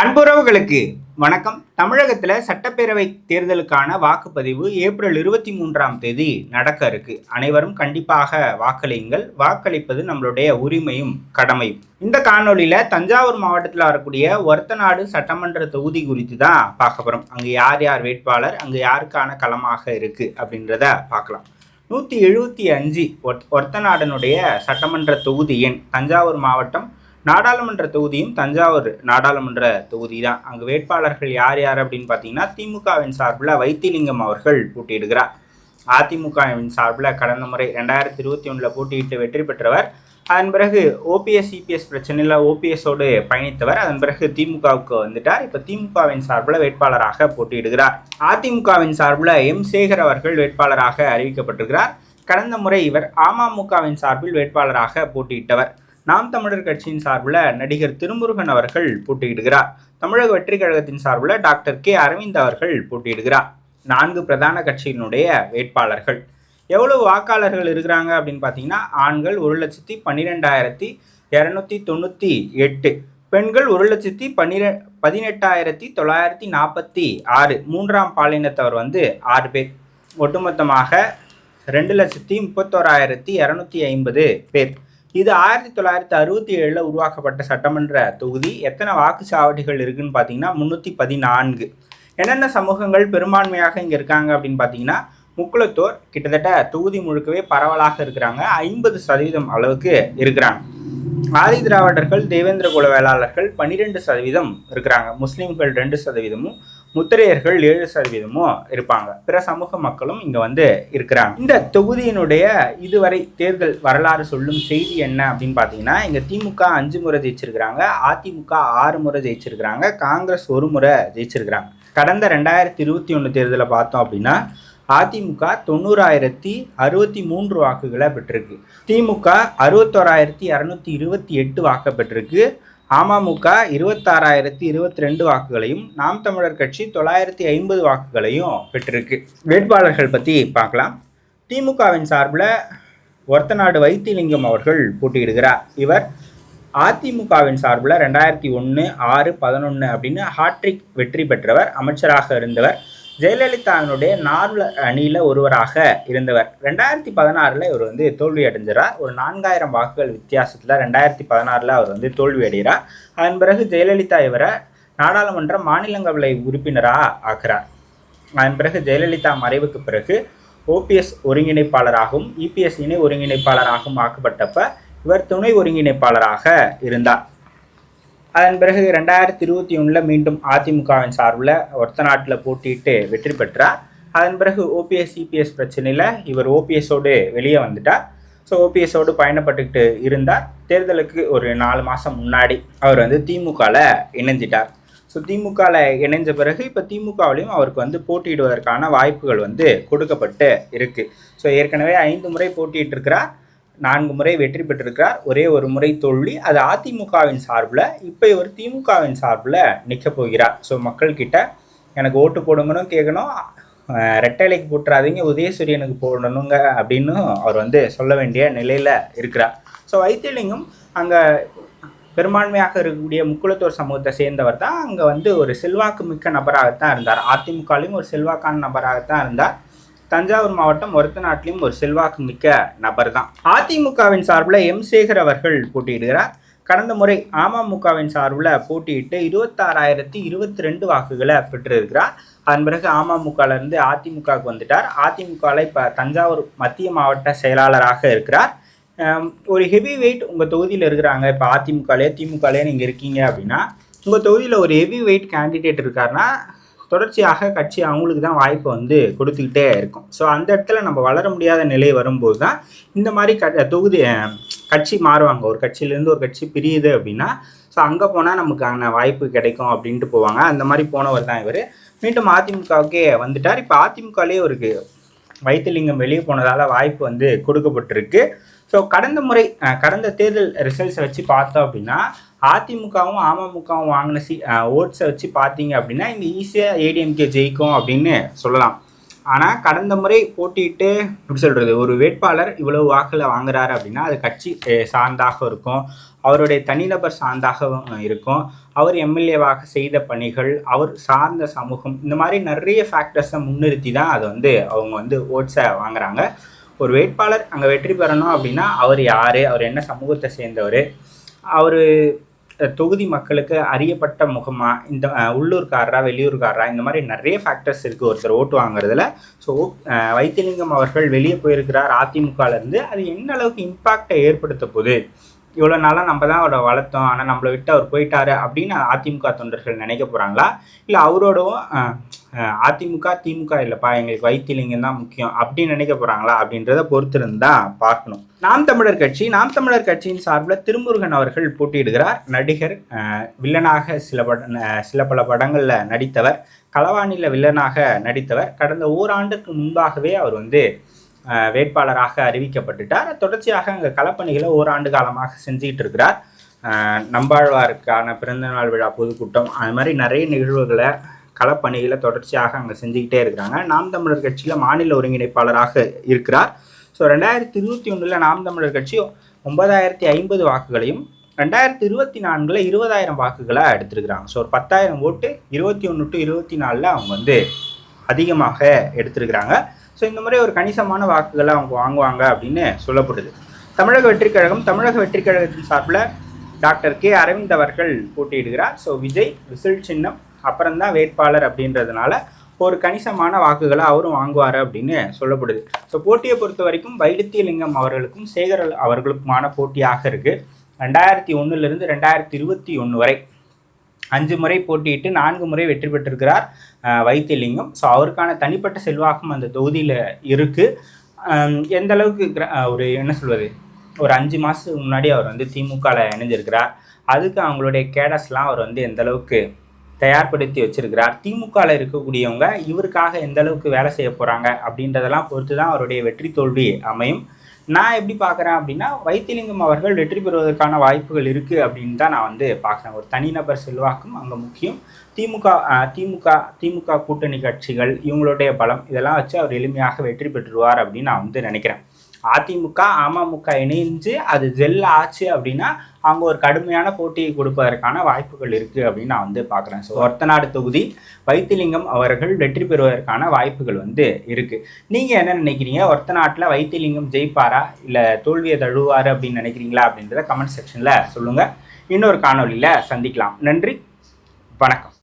அன்புறவுகளுக்கு வணக்கம். தமிழகத்தில் சட்டப்பேரவை தேர்தலுக்கான வாக்குப்பதிவு ஏப்ரல் 23ஆம் தேதி நடக்க இருக்கு. அனைவரும் கண்டிப்பாக வாக்களியுங்கள். வாக்களிப்பது நம்மளுடைய உரிமையும் கடமையும். இந்த காணொலியில தஞ்சாவூர் மாவட்டத்தில் வரக்கூடிய ஒரத்தநாடு சட்டமன்ற தொகுதி குறித்து தான் பார்க்க போறோம். அங்கு யார் யார் வேட்பாளர், அங்கு யாருக்கான களமாக இருக்கு அப்படின்றத பார்க்கலாம். 175 ஒரத்தநாடனுடைய சட்டமன்ற தொகுதி எண். தஞ்சாவூர் மாவட்டம் நாடாளுமன்ற தொகுதியும் தஞ்சாவூர் நாடாளுமன்ற தொகுதி தான். அங்கு வேட்பாளர்கள் யார் யார் அப்படின்னு பார்த்தீங்கன்னா, திமுகவின் சார்பில் வைத்திலிங்கம் அவர்கள் போட்டியிடுகிறார். அதிமுகவின் சார்பில் கடந்த முறை 2021 போட்டியிட்டு வெற்றி பெற்றவர். அதன் பிறகு ஓபிஎஸ் சிபிஎஸ் பிரச்சனையில் ஓபிஎஸோடு பயணித்தவர். அதன் பிறகு திமுகவுக்கு வந்துட்டார். இப்போ திமுகவின் சார்பில் வேட்பாளராக போட்டியிடுகிறார். அதிமுகவின் சார்பில் எம் சேகர் அவர்கள் வேட்பாளராக அறிவிக்கப்பட்டிருக்கிறார். கடந்த முறை இவர் அமமுகவின் சார்பில் வேட்பாளராக போட்டியிட்டவர். நாம் தமிழர் கட்சியின் சார்பில் நடிகர் திருமுருகன் அவர்கள் போட்டியிடுகிறார். தமிழக வெற்றி கழகத்தின் சார்பில் டாக்டர் கே அரவிந்த் அவர்கள் போட்டியிடுகிறார். 4 பிரதான கட்சியினுடைய வேட்பாளர்கள். எவ்வளவு வாக்காளர்கள் இருக்கிறாங்க அப்படின்னு பார்த்தீங்கன்னா, ஆண்கள் 1,12,298, பெண்கள் 1,18,946, மூன்றாம் பாலினத்தவர் 6 பேர். ஒட்டுமொத்தமாக 2,31,250 பேர். இது 1967 உருவாக்கப்பட்ட சட்டமன்ற தொகுதி. எத்தனை வாக்குச்சாவடிகள் இருக்குன்னு பார்த்தீங்கன்னா 314. என்னென்ன சமூகங்கள் பெரும்பான்மையாக இங்கே இருக்காங்க அப்படின்னு பார்த்தீங்கன்னா, முக்குளத்தோர் கிட்டத்தட்ட தொகுதி முழுக்கவே பரவலாக இருக்கிறாங்க. 50% அளவுக்கு இருக்கிறாங்க. ஆதி திராவிடர்கள், தேவேந்திர குல வேளாளர்கள் 12% இருக்கிறாங்க. முஸ்லீம்கள் 2%, முத்திரையர்கள் 7% இருப்பாங்க. பிற சமூக மக்களும் இங்க இருக்கிறாங்க. இந்த தொகுதியினுடைய இதுவரை தேர்தல் வரலாறு சொல்லும் செய்தி என்ன அப்படின்னு பார்த்தீங்கன்னா, இங்க திமுக 5 முறை ஜெயிச்சிருக்கிறாங்க, அதிமுக 6 முறை ஜெயிச்சிருக்கிறாங்க, காங்கிரஸ் 1 முறை ஜெயிச்சிருக்கிறாங்க. கடந்த 2021 தேர்தலை பார்த்தோம் அப்படின்னா, அதிமுக 90,063 வாக்குகளை பெற்றிருக்கு. திமுக 61,228 வாக்கு பெற்றிருக்கு. அமமுக 26,022 வாக்குகளையும், நாம் தமிழர் கட்சி 950 வாக்குகளையும் பெற்றிருக்கு. வேட்பாளர்கள் பற்றி பார்க்கலாம். திமுகவின் சார்பில் ஒரத்தநாடு வைத்திலிங்கம் அவர்கள் போட்டியிடுகிறார். இவர் அதிமுகவின் சார்பில் 2001, 6, 11 அப்படின்னு ஹாட்ரிக் வெற்றி பெற்றவர். அமைச்சராக இருந்தவர். ஜெயலலிதாவினுடைய 4 அணியில் ஒருவராக இருந்தவர். 2016 இவர் தோல்வி அடைஞ்சார். ஒரு 4000 வாக்குகள் வித்தியாசத்தில் 2016 அவர் தோல்வி அடைகிறார். அதன் பிறகு ஜெயலலிதா இவரை நாடாளுமன்ற மாநிலங்களவை உறுப்பினராக ஆக்குறார். அதன் பிறகு ஜெயலலிதா மறைவுக்கு பிறகு ஓபிஎஸ் ஒருங்கிணைப்பாளராகவும் இபிஎஸ் இணை ஒருங்கிணைப்பாளராகவும் ஆக்கப்பட்டப்ப இவர் துணை ஒருங்கிணைப்பாளராக இருந்தார். அதன் பிறகு 2021 மீண்டும் அதிமுகவின் சார்பில் ஒரத்தநாட்டில் போட்டியிட்டு வெற்றி பெற்றார். அதன் பிறகு ஓபிஎஸ் சிபிஎஸ் பிரச்சனையில் இவர் ஓபிஎஸோடு வெளியே வந்துட்டார். ஸோ ஓபிஎஸோடு பயணப்பட்டுக்கிட்டு இருந்தார். தேர்தலுக்கு ஒரு 4 மாதம் முன்னாடி அவர் திமுகவில் இணைஞ்சிட்டார். ஸோ திமுகவில் இணைஞ்ச பிறகு இப்போ திமுகவிலையும் அவருக்கு போட்டியிடுவதற்கான வாய்ப்புகள் கொடுக்கப்பட்டு இருக்குது. ஸோ ஏற்கனவே 5 முறை போட்டியிட்டு இருக்கிறார். 4 முறை வெற்றி பெற்றிருக்கிறார். ஒரே ஒரு முறை தோல்வி. அது அதிமுகவின் சார்பில். இப்போ இவர் திமுகவின் சார்பில் நிற்க போகிறார். ஸோ மக்கள்கிட்ட எனக்கு ஓட்டு போடுங்கன்னு கேட்கணும், ரெட்டைலைக்கு போட்டுறாதீங்க, உதயசூரியனுக்கு போடணுங்க அப்படின்னு அவர் சொல்ல வேண்டிய நிலையில் இருக்கிறார். ஸோ வைத்திலிங்கம் அங்கே பெரும்பான்மையாக இருக்கக்கூடிய முக்குளத்தோர் சமூகத்தை சேர்ந்தவர் தான். அங்கே ஒரு செல்வாக்கு மிக்க நபராகத்தான் இருந்தார். அதிமுகலையும் ஒரு செல்வாக்கான நபராகத்தான் இருந்தார். தஞ்சாவூர் மாவட்டம் ஒரத்தநாட்டிலும் ஒரு செல்வாக்கு மிக்க நபர் தான். அதிமுகவின் சார்பில் எம் சேகர் அவர்கள் போட்டியிடுகிறார். கடந்த முறை அமமுகவின் சார்பில் போட்டியிட்டு 26,022 வாக்குகளை பெற்றிருக்கிறார். அதன் பிறகு அமமுகலேருந்து அதிமுகவுக்கு வந்துட்டார். அதிமுகவில் இப்போ தஞ்சாவூர் மத்திய மாவட்ட செயலாளராக இருக்கிறார். ஒரு ஹெவி வெயிட் உங்கள் தொகுதியில் இருக்கிறாங்க. இப்போ அதிமுகலே திமுகலே நீங்கள் இருக்கீங்க அப்படின்னா, உங்கள் தொகுதியில் ஒரு ஹெவி வெயிட் கேண்டிடேட் இருக்காருன்னா தொடர்ச்சியாக கட்சி அவங்களுக்கு தான் வாய்ப்பை கொடுத்துக்கிட்டே இருக்கும். ஸோ அந்த இடத்துல நம்ம வளர முடியாத நிலை வரும்போது தான் இந்த மாதிரி கட்சி மாறுவாங்க. ஒரு கட்சியிலேருந்து ஒரு கட்சி பிரியுது அப்படின்னா, ஸோ அங்கே போனால் நமக்கான வாய்ப்பு கிடைக்கும் அப்படின்ட்டு போவாங்க. அந்த மாதிரி போனவர் தான் இவர். மீண்டும் அதிமுகவுக்கே வந்துட்டார். இப்போ அதிமுகலேயே ஒரு வைத்திலிங்கம் வெளியே போனதால் வாய்ப்பு கொடுக்கப்பட்டிருக்கு. ஸோ கடந்த தேர்தல் ரிசல்ட்ஸை வச்சு பார்த்தோம் அப்படின்னா, அதிமுகவும் அமமுகவும் வாங்கின ஓட்ஸை வச்சு பார்த்தீங்க அப்படின்னா, இங்கே ஈஸியாக ஏடிஎம்கே ஜெயிக்கும் அப்படின்னு சொல்லலாம். ஆனால் கடந்த முறை போட்டிட்டு எப்படி சொல்கிறது, ஒரு வேட்பாளர் இவ்வளவு வாக்கில் வாங்குறாரு அப்படின்னா அது கட்சி சார்ந்தாக இருக்கும், அவருடைய தனிநபர் சார்ந்தாகவும் இருக்கும், அவர் எம்எல்ஏவாக செய்த பணிகள், அவர் சார்ந்த சமூகம், இந்த மாதிரி நிறைய ஃபேக்டர்ஸை முன்னிறுத்தி தான் அதை வந்து அவங்க ஓட்ஸை வாங்குறாங்க. ஒரு வேட்பாளர் அங்கே வெற்றி பெறணும் அப்படின்னா அவர் யார், அவர் என்ன சமூகத்தை சேர்ந்தவர், அவர் தொகுதி மக்களுக்கு அறியப்பட்ட முகமா, இந்த உள்ளூர்காரரா வெளியூர்காரரா, இந்த மாதிரி நிறைய ஃபேக்டர்ஸ் இருக்குது ஒருத்தர் ஓட்டு வாங்குறதுல. ஸோ வைத்திலிங்கம் அவர்கள் வெளியே போயிருக்கிறார் அதிமுகலேருந்து, அது என்ன அளவுக்கு இம்பாக்டை ஏற்படுத்த போகுது, இவ்வளோ நாளாக நம்ம தான் அவரை வளர்த்தோம் ஆனால் நம்மளை விட்டு அவர் போயிட்டாரு அப்படின்னு அதிமுக தொண்டர்கள் நினைக்க போகிறாங்களா, இல்லை அவரோடவும் அதிமுக திமுக இல்லைப்பா எங்களுக்கு வைத்திலிங்கம் தான் முக்கியம் அப்படின்னு நினைக்க போகிறாங்களா அப்படின்றத பொறுத்திருந்து தான் பார்க்கணும். நாம் தமிழர் கட்சியின் சார்பில் திருமுருகன் அவர்கள் போட்டியிடுகிறார். நடிகர், வில்லனாக சில பல படங்களில் நடித்தவர், களவாணியில் வில்லனாக நடித்தவர். கடந்த ஓராண்டுக்கு முன்பாகவே அவர் வேட்பாளராக அறிவிக்கப்பட்டுட்டார். தொடர்ச்சியாக அங்கே களப்பணிகளை ஓராண்டு காலமாக செஞ்சுக்கிட்டு இருக்கிறார். நம்பாழ்வாருக்கான பிறந்தநாள் விழா பொதுக்கூட்டம், அது மாதிரி நிறைய நிகழ்வுகளை களப்பணிகளை தொடர்ச்சியாக அங்கே செஞ்சுக்கிட்டே இருக்கிறாங்க. நாம் தமிழர் கட்சியில் மாநில ஒருங்கிணைப்பாளராக இருக்கிறார். ஸோ 2021 நாம் தமிழர் கட்சி 9050 வாக்குகளையும் 2024 20,000 வாக்குகளை எடுத்திருக்கிறாங்க. ஸோ ஒரு 10,000 ஓட்டு 21 to 24 அவங்க அதிகமாக எடுத்திருக்கிறாங்க. ஸோ இந்த மாதிரி ஒரு கணிசமான வாக்குகளை அவங்க வாங்குவாங்க அப்படின்னு சொல்லப்படுது. தமிழக வெற்றிக் கழகத்தின் சார்பில் டாக்டர் கே அரவிந்த் அவர்கள் போட்டியிடுகிறார். ஸோ விஜய் விசில் சின்னம் அப்புறம்தான் வேட்பாளர் அப்படின்றதுனால ஒரு கணிசமான வாக்குகளை அவரும் வாங்குவார் அப்படின்னு சொல்லப்படுது. ஸோ போட்டியை பொறுத்த வரைக்கும் வைத்திலிங்கம் அவர்களுக்கும் சேகர் அவர்களுக்குமான போட்டியாக இருக்குது. 2001 2021 வரை 5 முறை போட்டியிட்டு 4 முறை வெற்றி பெற்றிருக்கிறார் வைத்திலிங்கம். ஸோ அவருக்கான தனிப்பட்ட செல்வாக்கும் அந்த தொகுதியில் இருக்குது. எந்த அளவுக்கு ஒரு என்ன சொல்வது, ஒரு 5 மாதத்துக்கு முன்னாடி அவர் திமுகவில் இணைஞ்சிருக்கிறார். அதுக்கு அவங்களுடைய கேடஸ்லாம் அவர் எந்த அளவுக்கு தயார்படுத்தி வச்சிருக்கிறார், திமுகவில் இருக்கக்கூடியவங்க இவருக்காக எந்த அளவுக்கு வேலை செய்ய போகிறாங்க அப்படின்றதெல்லாம் பொறுத்து தான் அவருடைய வெற்றி தோல்வி அமையும். நான் எப்படி பார்க்குறேன் அப்படின்னா, வைத்திலிங்கம் அவர்கள் வெற்றி பெறுவதற்கான வாய்ப்புகள் இருக்குது அப்படின்னு தான் நான் பார்க்குறேன். ஒரு தனிநபர் செல்வாக்கும் அங்கே முக்கியம். திமுக கூட்டணி கட்சிகள் இவங்களுடைய பலம் இதெல்லாம் வச்சு அவர் எளிமையாக வெற்றி பெற்றுருவார் அப்படின்னு நான் நினைக்கிறேன். அதிமுக அமமுக இணைஞ்சு அது ஜெல் ஆச்சு அப்படின்னா அவங்க ஒரு கடுமையான போட்டியை கொடுப்பதற்கான வாய்ப்புகள் இருக்குது அப்படின்னு நான் பார்க்குறேன். ஸோ ஒரத்தநாடு தொகுதி வைத்திலிங்கம் அவர்கள் வெற்றி பெறுவதற்கான வாய்ப்புகள் இருக்குது. நீங்கள் என்ன நினைக்கிறீங்க? ஒரத்தநாட்டில் வைத்திலிங்கம் ஜெயிப்பாரா இல்லை தோல்வியை தழுவார் அப்படின்னு நினைக்கிறீங்களா அப்படின்றத கமெண்ட் செக்ஷனில் சொல்லுங்கள். இன்னொரு காணொலியில் சந்திக்கலாம். நன்றி, வணக்கம்.